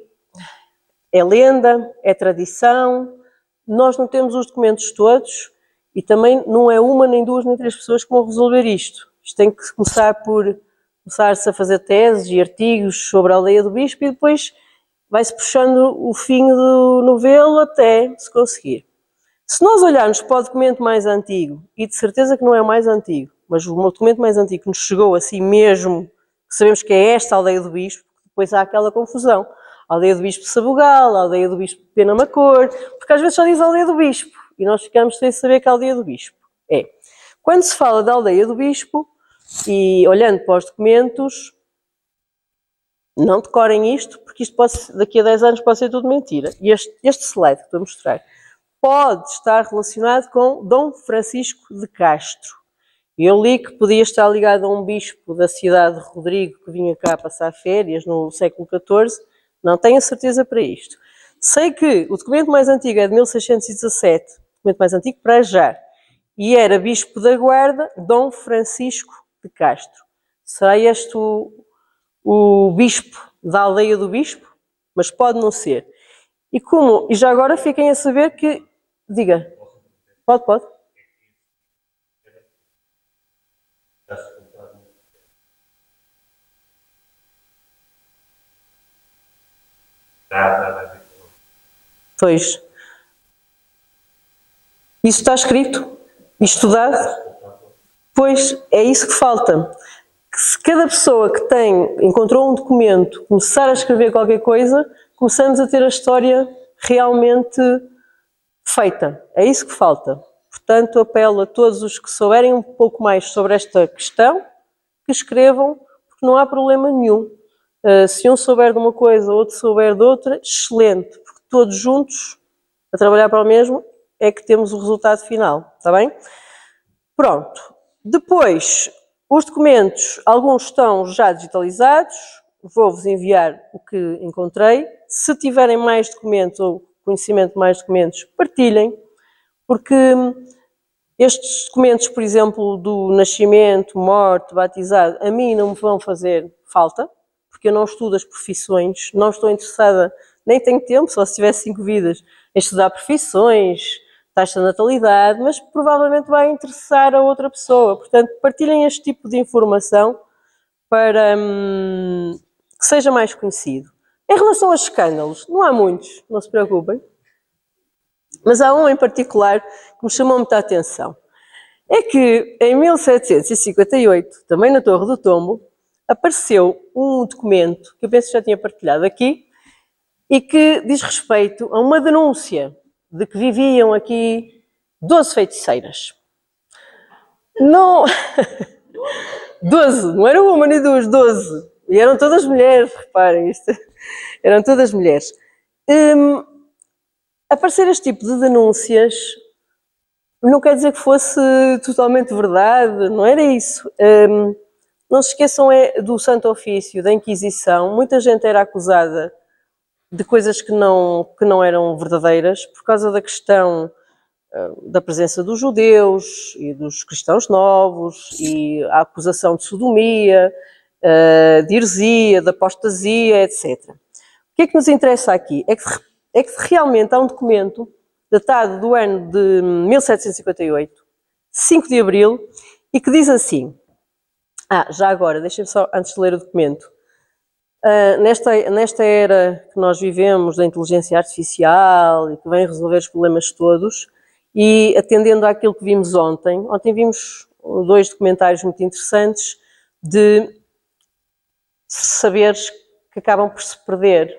é lenda, é tradição, nós não temos os documentos todos e também não é uma, nem duas, nem três pessoas que vão resolver isto. Isto tem que começar-se a fazer teses e artigos sobre a Aldeia do Bispo e depois vai-se puxando o fim do novelo até se conseguir. Se nós olharmos para o documento mais antigo, e de certeza que não é o mais antigo, mas o documento mais antigo que nos chegou assim mesmo, que sabemos que é esta Aldeia do Bispo, depois há aquela confusão. A Aldeia do Bispo de Sabugal, a Aldeia do Bispo de Penamacor, porque às vezes só diz a Aldeia do Bispo, e nós ficamos sem saber que a Aldeia do Bispo é. Quando se fala da Aldeia do Bispo, e olhando para os documentos, não decorem isto, porque isto daqui a 10 anos pode ser tudo mentira. E este slide que estou a mostrar pode estar relacionado com Dom Francisco de Castro. Eu li que podia estar ligado a um bispo da cidade de Rodrigo que vinha cá passar férias no século XIV. Não tenho a certeza para isto. Sei que o documento mais antigo é de 1617, documento mais antigo para já, e era bispo da Guarda, Dom Francisco de Castro. Será este o bispo da Aldeia do Bispo? Mas pode não ser. E já agora fiquem a saber que... Diga. Pode. Pois. Isso está escrito? E estudado? Pois, é isso que falta. Que se cada pessoa que encontrou um documento, começar a escrever qualquer coisa, começamos a ter a história realmente feita. É isso que falta. Portanto, apelo a todos os que souberem um pouco mais sobre esta questão, que escrevam, porque não há problema nenhum. Se um souber de uma coisa, outro souber de outra, excelente, porque todos juntos, a trabalhar para o mesmo, é que temos o resultado final, está bem? Pronto. Depois, os documentos, alguns estão já digitalizados, vou-vos enviar o que encontrei. Se tiverem mais documentos ou conhecimento de mais documentos, partilhem, porque estes documentos, por exemplo, do nascimento, morte, batizado, a mim não me vão fazer falta, porque eu não estudo as profissões, não estou interessada, nem tenho tempo, só se tivesse 5 vidas, em estudar profissões, taxa de natalidade, mas provavelmente vai interessar a outra pessoa. Portanto, partilhem este tipo de informação para que seja mais conhecido. Em relação aos escândalos, não há muitos, não se preocupem, mas há um em particular que me chamou muita atenção. É que em 1758, também na Torre do Tombo, apareceu um documento, que eu penso que já tinha partilhado aqui, e que diz respeito a uma denúncia de que viviam aqui 12 feiticeiras. Não... 12, não era uma nem duas, 12. E eram todas mulheres, reparem isto. Eram todas mulheres. Aparecer este tipo de denúncias não quer dizer que fosse totalmente verdade, não era isso. Não se esqueçam do Santo Ofício, da Inquisição. Muita gente era acusada de coisas que não eram verdadeiras por causa da questão da presença dos judeus e dos cristãos novos e a acusação de sodomia, de heresia, de apostasia, etc. O que é que nos interessa aqui? É que realmente há um documento datado do ano de 1758, 5 de abril, e que diz assim, já agora, deixem-me só, antes de ler o documento, nesta era que nós vivemos da inteligência artificial e que vem resolver os problemas todos, e atendendo àquilo que vimos ontem vimos 2 documentários muito interessantes de saberes que acabam por se perder,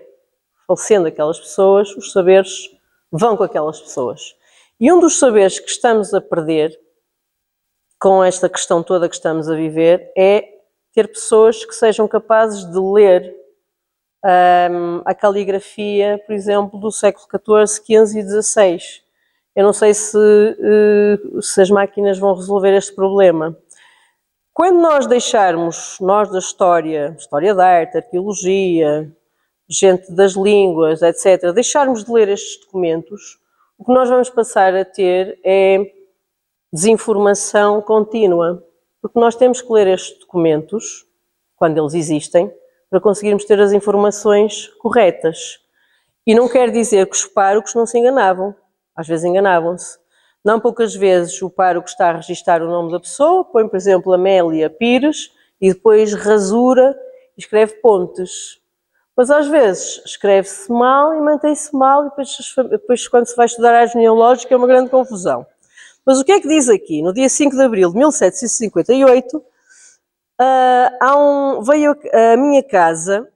falecendo aquelas pessoas, os saberes vão com aquelas pessoas. E um dos saberes que estamos a perder, com esta questão toda que estamos a viver, é ter pessoas que sejam capazes de ler a caligrafia, por exemplo, do século XIV, XV e XVI. Eu não sei se as máquinas vão resolver este problema. Quando nós deixarmos, nós da história da arte, arqueologia, gente das línguas, etc., deixarmos de ler estes documentos, o que nós vamos passar a ter é desinformação contínua. Porque nós temos que ler estes documentos, quando eles existem, para conseguirmos ter as informações corretas. E não quer dizer que os párocos não se enganavam. Às vezes enganavam-se. Não poucas vezes o pároco está a registar o nome da pessoa, põe, por exemplo, Amélia Pires, e depois rasura e escreve Pontes. Mas às vezes escreve-se mal e mantém-se mal, e depois quando se vai estudar a árvore genealógica é uma grande confusão. Mas o que é que diz aqui? No dia 5 de abril de 1758, veio à minha casa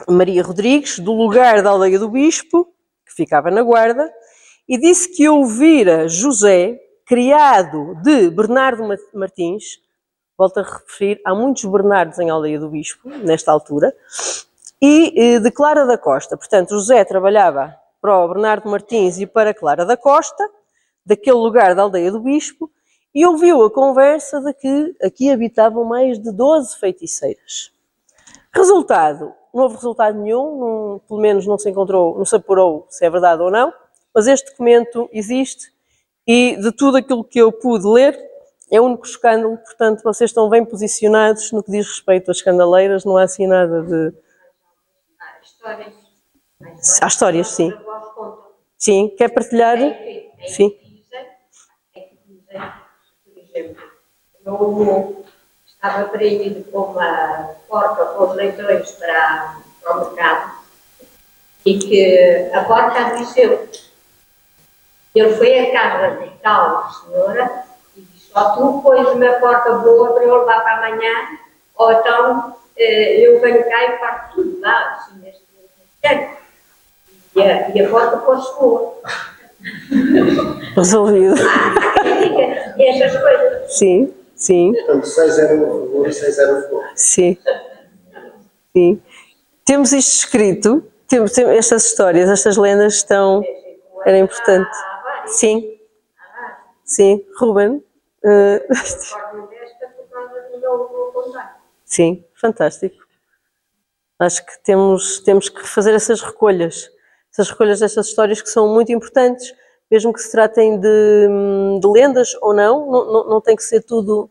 Maria Rodrigues, do lugar da aldeia do Bispo, que ficava na Guarda, e disse que ouvira José, criado de Bernardo Martins, volto a referir, há muitos Bernardos em aldeia do Bispo, nesta altura, e de Clara da Costa. Portanto, José trabalhava para o Bernardo Martins e para Clara da Costa, daquele lugar da aldeia do Bispo, e ouviu a conversa de que aqui habitavam mais de 12 feiticeiras. Resultado, não houve resultado nenhum, pelo menos não se encontrou, não se apurou se é verdade ou não, mas este documento existe e de tudo aquilo que eu pude ler, é o único escândalo, portanto vocês estão bem posicionados no que diz respeito às escandaleiras, não há assim nada de... Há histórias, sim. Sim, quer partilhar? Sim. Por exemplo, o meu avô estava para ir com uma porca com os leitões para o mercado e que a porca adoeceu. Ele foi à casa de tal senhora e disse: ó, tu pões-me a porca boa para eu levar para amanhã, ou então eu venho cá e parto tudo lá, assim, neste tempo. E a porca pôs-se boa. Resolvido. E essas coisas. Sim, sim. Portanto, 6 eram a favor e 6 eram a favor. Sim. Sim. Temos isto escrito, temos estas histórias, estas lendas estão... Era importante. Sim. Sim. Ruben. Sim, fantástico. Acho que temos que fazer essas recolhas destas histórias que são muito importantes, mesmo que se tratem de lendas ou não tem que ser tudo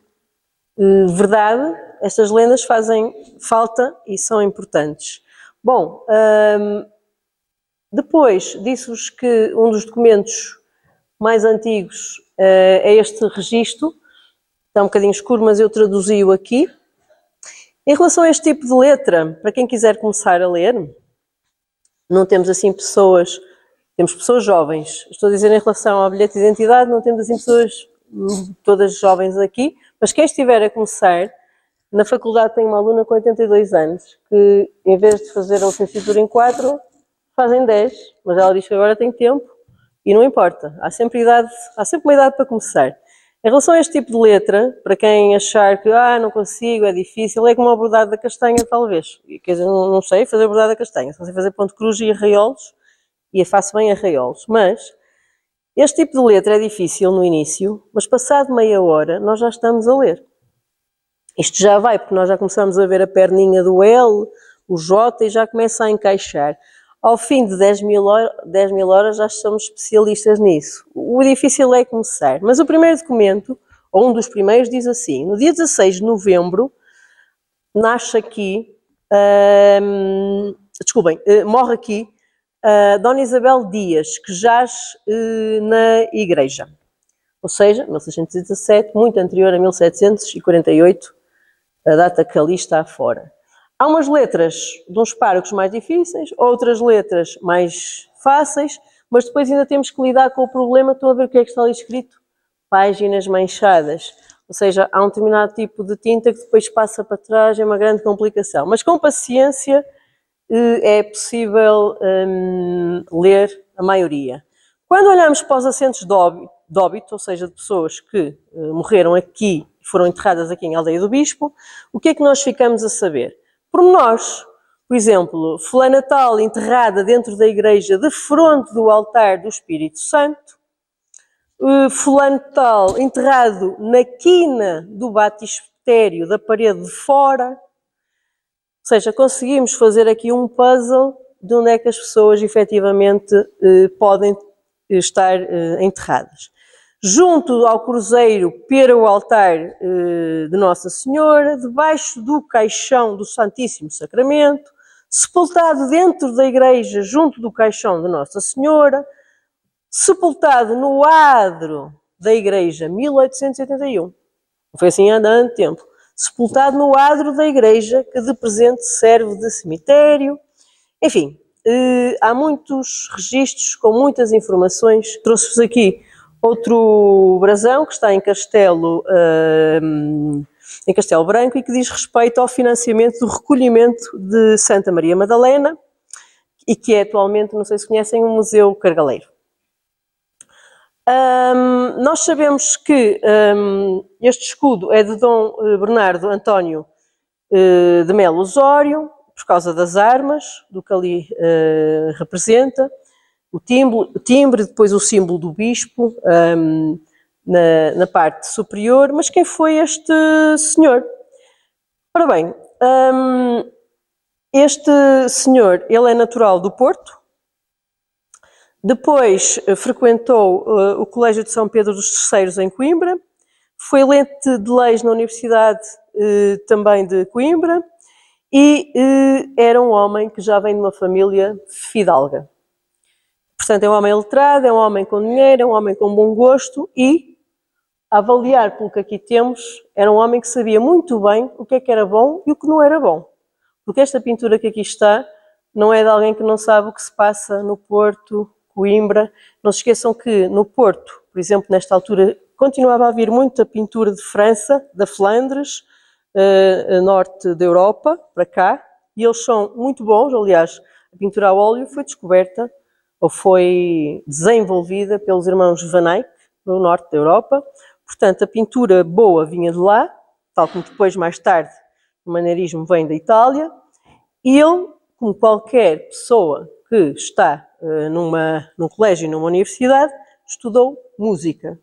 verdade. Estas lendas fazem falta e são importantes. Bom, depois disse-vos que um dos documentos mais antigos é este registro, está um bocadinho escuro, mas eu traduzi-o aqui. Em relação a este tipo de letra, para quem quiser começar a ler, não temos assim pessoas, temos pessoas jovens. Estou a dizer em relação ao bilhete de identidade, não temos assim pessoas todas jovens aqui, mas quem estiver a começar, na faculdade tem uma aluna com 82 anos, que em vez de fazer a licenciatura em 4, fazem 10, mas ela diz que agora tem tempo e não importa, há sempre uma idade para começar. Em relação a este tipo de letra, para quem achar que não consigo, é difícil, é como a bordado da castanha, talvez. Quer dizer, não sei fazer bordado da castanha, só sei fazer ponto cruz e arraiolos, e faço bem arraiolos. Mas este tipo de letra é difícil no início, mas passado meia hora nós já estamos a ler. Isto já vai, porque nós já começamos a ver a perninha do L, o J e já começa a encaixar. Ao fim de 10.000 horas já somos especialistas nisso. O difícil é começar. Mas o primeiro documento, ou um dos primeiros, diz assim: no dia 16 de novembro, nasce aqui, morre aqui Dona Isabel Dias, que jaz na igreja. Ou seja, 1617, muito anterior a 1748, a data que ali está fora. Há umas letras de uns párocos mais difíceis, outras letras mais fáceis, mas depois ainda temos que lidar com o problema. Estão a ver o que é que está ali escrito? Páginas manchadas. Ou seja, há um determinado tipo de tinta que depois passa para trás, é uma grande complicação. Mas com paciência é possível ler a maioria. Quando olhamos para os assentos de óbito, ou seja, de pessoas que morreram aqui e foram enterradas aqui em Aldeia do Bispo, o que é que nós ficamos a saber? Pormenores. Por exemplo, fulana tal enterrada dentro da igreja de fronte do altar do Espírito Santo, fulano tal enterrado na quina do batistério da parede de fora. Ou seja, conseguimos fazer aqui um puzzle de onde é que as pessoas efetivamente podem estar enterradas. Junto ao cruzeiro, para o altar de Nossa Senhora, debaixo do caixão do Santíssimo Sacramento, sepultado dentro da igreja, junto do caixão de Nossa Senhora, sepultado no adro da igreja, 1881. Não foi assim há tanto tempo. Sepultado no adro da igreja, que de presente serve de cemitério. Enfim, há muitos registros com muitas informações. Trouxe-vos aqui outro brasão que está em Castelo Branco e que diz respeito ao financiamento do recolhimento de Santa Maria Madalena e que é atualmente, não sei se conhecem, o Museu Cargaleiro. Nós sabemos que este escudo é de Dom Bernardo António de Melo Osório, por causa das armas, do que ali representa, o timbre, depois o símbolo do bispo na parte superior. Mas quem foi este senhor? Ora bem, este senhor, ele é natural do Porto. Depois frequentou o Colégio de São Pedro dos Terceiros em Coimbra, foi lente de leis na Universidade também de Coimbra e era um homem que já vem de uma família fidalga. Portanto, é um homem letrado, é um homem com dinheiro, é um homem com bom gosto e, a avaliar pelo que aqui temos, era um homem que sabia muito bem o que é que era bom e o que não era bom. Porque esta pintura que aqui está não é de alguém que não sabe o que se passa no Porto, Coimbra. Não se esqueçam que no Porto, por exemplo, nesta altura, continuava a vir muita pintura de França, da Flandres, norte da Europa, para cá, e eles são muito bons. Aliás, a pintura a óleo foi descoberta ou foi desenvolvida pelos irmãos Van Eyck, no norte da Europa. Portanto, a pintura boa vinha de lá, tal como depois, mais tarde, o maneirismo vem da Itália, e ele, como qualquer pessoa que está num colégio, numa universidade, estudou música.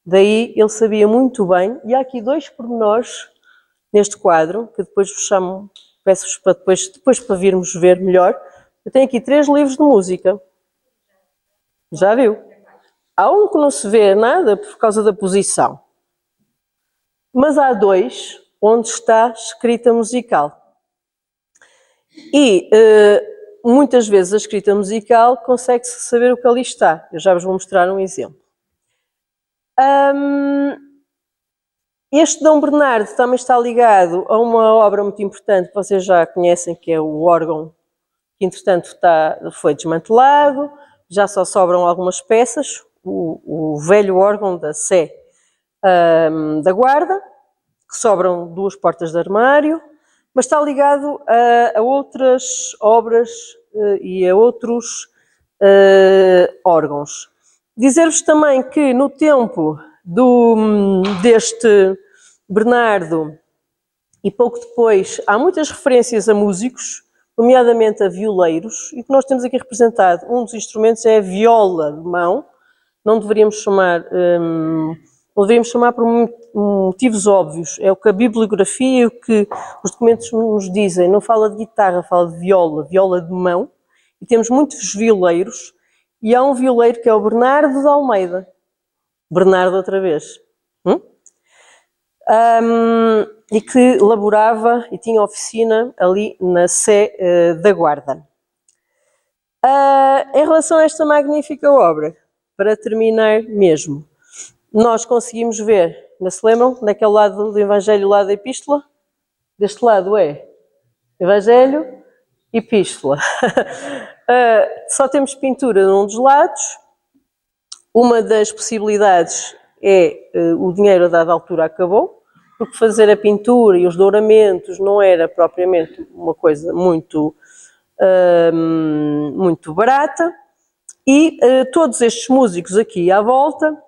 Daí ele sabia muito bem, e há aqui dois pormenores neste quadro, que depois vos chamo, peço-vos para depois para virmos ver melhor. Eu tenho aqui 3 livros de música. Já viu? Há um que não se vê nada por causa da posição, mas há 2 onde está escrita musical. E muitas vezes a escrita musical consegue-se saber o que ali está. Eu já vos vou mostrar um exemplo. Este Dom Bernardo também está ligado a uma obra muito importante que vocês já conhecem, que é o órgão, que entretanto foi desmantelado, já só sobram algumas peças, o velho órgão da Sé da Guarda, que sobram 2 portas de armário, mas está ligado a outras obras e a outros órgãos. Dizer-vos também que no tempo deste Bernardo e pouco depois há muitas referências a músicos, nomeadamente a violeiros, e o que nós temos aqui representado, um dos instrumentos é a viola de mão. Não deveríamos chamar não deveríamos chamar por motivos óbvios. É o que a bibliografia e o que os documentos nos dizem. Não fala de guitarra, fala de viola, viola de mão. E temos muitos violeiros. E há um violeiro que é o Bernardo de Almeida. Bernardo outra vez. E que laborava e tinha oficina ali na Sé da Guarda. Em relação a esta magnífica obra, para terminar mesmo, nós conseguimos ver, não se lembram, naquele lado do Evangelho, lado da Epístola? Deste lado é Evangelho e Epístola. Só temos pintura num dos lados. Uma das possibilidades é o dinheiro a dada altura acabou, porque fazer a pintura e os douramentos não era propriamente uma coisa muito barata, e todos estes músicos aqui à volta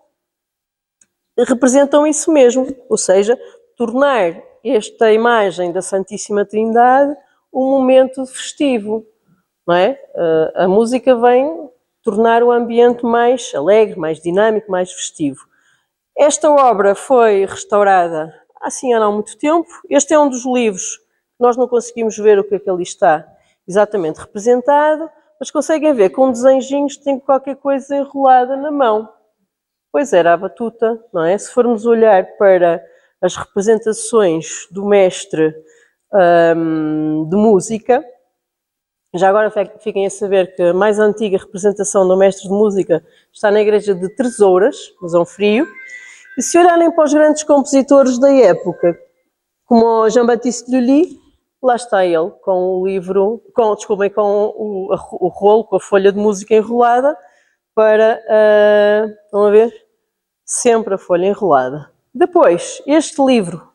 representam isso mesmo, ou seja, tornar esta imagem da Santíssima Trindade um momento festivo, não é? A música vem tornar o ambiente mais alegre, mais dinâmico, mais festivo. Esta obra foi restaurada assim há não muito tempo. Este é um dos livros que nós não conseguimos ver o que é que ali está exatamente representado, mas conseguem ver com desenhinhos que tem qualquer coisa enrolada na mão. Pois era a batuta, não é? Se formos olhar para as representações do mestre de música, já agora fiquem a saber que a mais antiga representação do mestre de música está na igreja de Tesouras, no São Frio, e se olharem para os grandes compositores da época, como o Jean-Baptiste Lully, lá está ele, com o livro, com o rolo, com a folha de música enrolada, para, vamos ver, sempre a folha enrolada. Depois, este livro,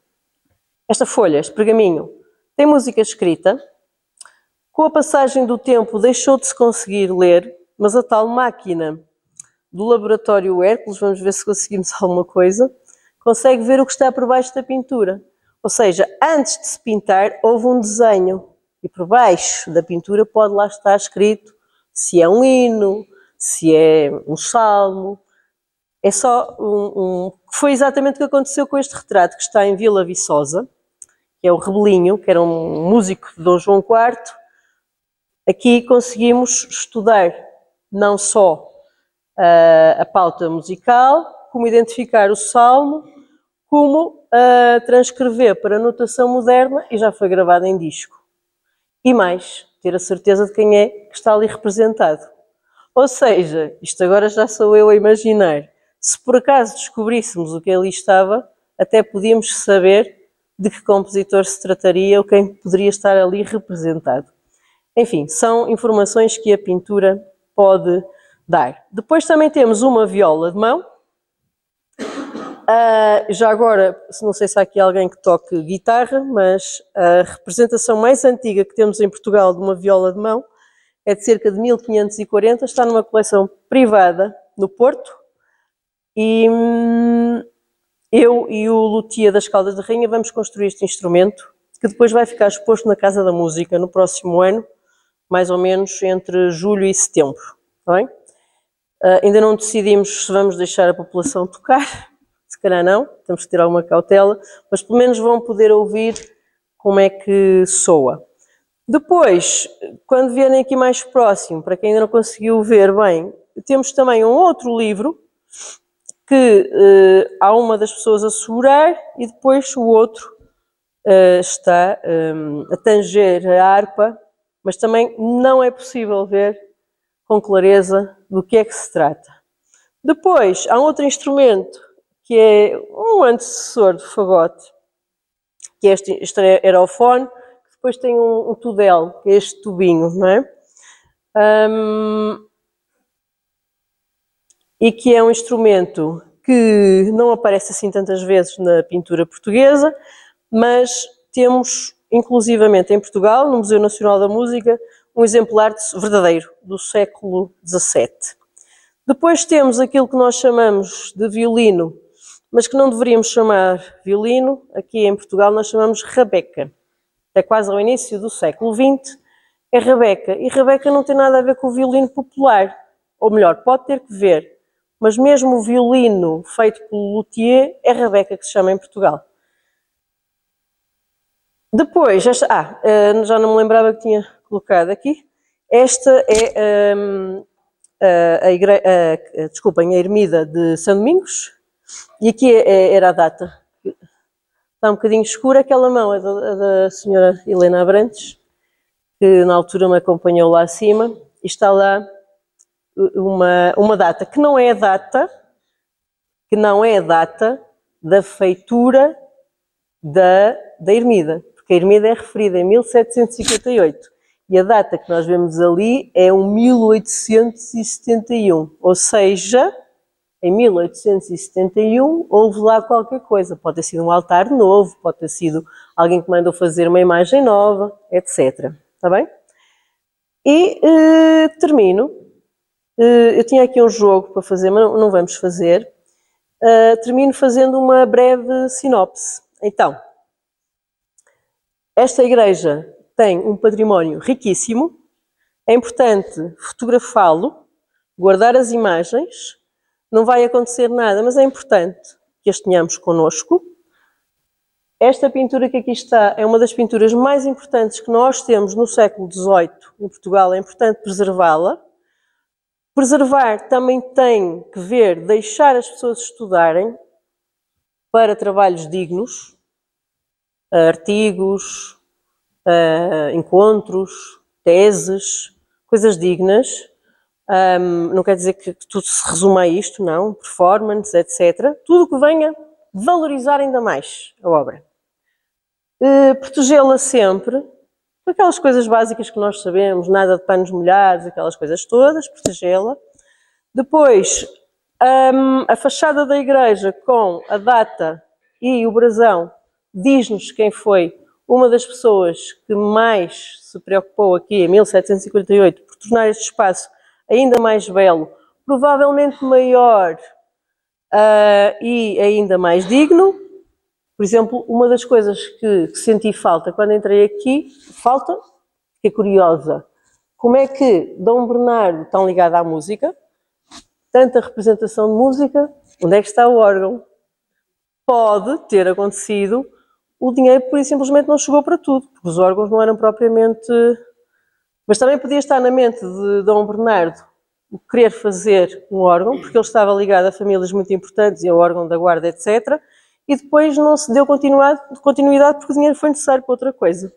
esta folha, este pergaminho, tem música escrita. Com a passagem do tempo deixou de se conseguir ler, mas a tal máquina do laboratório Hércules, vamos ver se conseguimos alguma coisa, consegue ver o que está por baixo da pintura. Ou seja, antes de se pintar houve um desenho e por baixo da pintura pode lá estar escrito se é um hino, se é um salmo. É só foi exatamente o que aconteceu com este retrato que está em Vila Viçosa, que é o Rebelinho, que era um músico de Dom João IV. Aqui conseguimos estudar não só a pauta musical, como identificar o salmo, como transcrever para notação moderna e já foi gravado em disco. E mais, ter a certeza de quem é que está ali representado. Ou seja, isto agora já sou eu a imaginar, se por acaso descobríssemos o que ali estava, até podíamos saber de que compositor se trataria ou quem poderia estar ali representado. Enfim, são informações que a pintura pode dar. Depois também temos uma viola de mão. Já agora, não sei se há aqui alguém que toque guitarra, mas a representação mais antiga que temos em Portugal de uma viola de mão é de cerca de 1540, está numa coleção privada no Porto, e eu e o luthier das Caldas da Rainha vamos construir este instrumento, que depois vai ficar exposto na Casa da Música no próximo ano, mais ou menos entre julho e setembro. Está bem? Ainda não decidimos se vamos deixar a população tocar, se calhar não, temos que ter alguma cautela, mas pelo menos vão poder ouvir como é que soa. Depois, quando vierem aqui mais próximo, para quem ainda não conseguiu ver bem, temos também um outro livro que há uma das pessoas a segurar e depois o outro está a tanger a harpa, mas também não é possível ver com clareza do que é que se trata. Depois, há um outro instrumento que é um antecessor do fagote, que é este aerofone, que depois tem um tudel, que é este tubinho, não é? E que é um instrumento que não aparece assim tantas vezes na pintura portuguesa, mas temos, inclusivamente em Portugal, no Museu Nacional da Música, um exemplar verdadeiro do século XVII. Depois temos aquilo que nós chamamos de violino, mas que não deveríamos chamar violino, aqui em Portugal nós chamamos rabeca. É quase ao início do século XX, é rabeca. E rabeca não tem nada a ver com o violino popular, ou melhor, pode ter que ver, mas mesmo o violino feito pelo luthier é Rebeca que se chama em Portugal. Depois, já não me lembrava que tinha colocado aqui, esta é a ermida de São Domingos, e aqui era a data. Está um bocadinho escura, aquela mão é da senhora Helena Abrantes, que na altura me acompanhou lá acima, e está lá uma data, que não é a data da feitura da ermida, porque a ermida é referida em 1758, e a data que nós vemos ali é 1871, ou seja, em 1871 houve lá qualquer coisa, pode ter sido um altar novo, pode ter sido alguém que mandou fazer uma imagem nova, etc. Está bem? E termino. Eu tinha aqui um jogo para fazer, mas não vamos fazer. Termino fazendo uma breve sinopse. Então, esta igreja tem um património riquíssimo, é importante fotografá-lo, guardar as imagens, não vai acontecer nada, mas é importante que as tenhamos connosco. Esta pintura que aqui está é uma das pinturas mais importantes que nós temos no século XVIII em Portugal, é importante preservá-la. Preservar também tem que ver, deixar as pessoas estudarem para trabalhos dignos, artigos, encontros, teses, coisas dignas. Não quer dizer que tudo se resuma a isto, não, performance, etc. Tudo que venha valorizar ainda mais a obra. Protegê-la sempre, com aquelas coisas básicas que nós sabemos, nada de panos molhados, aquelas coisas todas, protegê-la. Depois, a fachada da igreja com a data e o brasão diz-nos quem foi uma das pessoas que mais se preocupou aqui em 1758 por tornar este espaço ainda mais belo, provavelmente maior e ainda mais digno. Por exemplo, uma das coisas que senti falta quando entrei aqui, fiquei curiosa, como é que Dom Bernardo, tão ligado à música, tanta representação de música, onde é que está o órgão? Pode ter acontecido, o dinheiro por isso simplesmente não chegou para tudo, porque os órgãos não eram propriamente... Mas também podia estar na mente de Dom Bernardo querer fazer um órgão, porque ele estava ligado a famílias muito importantes e ao órgão da guarda, etc., e depois não se deu continuidade porque o dinheiro foi necessário para outra coisa.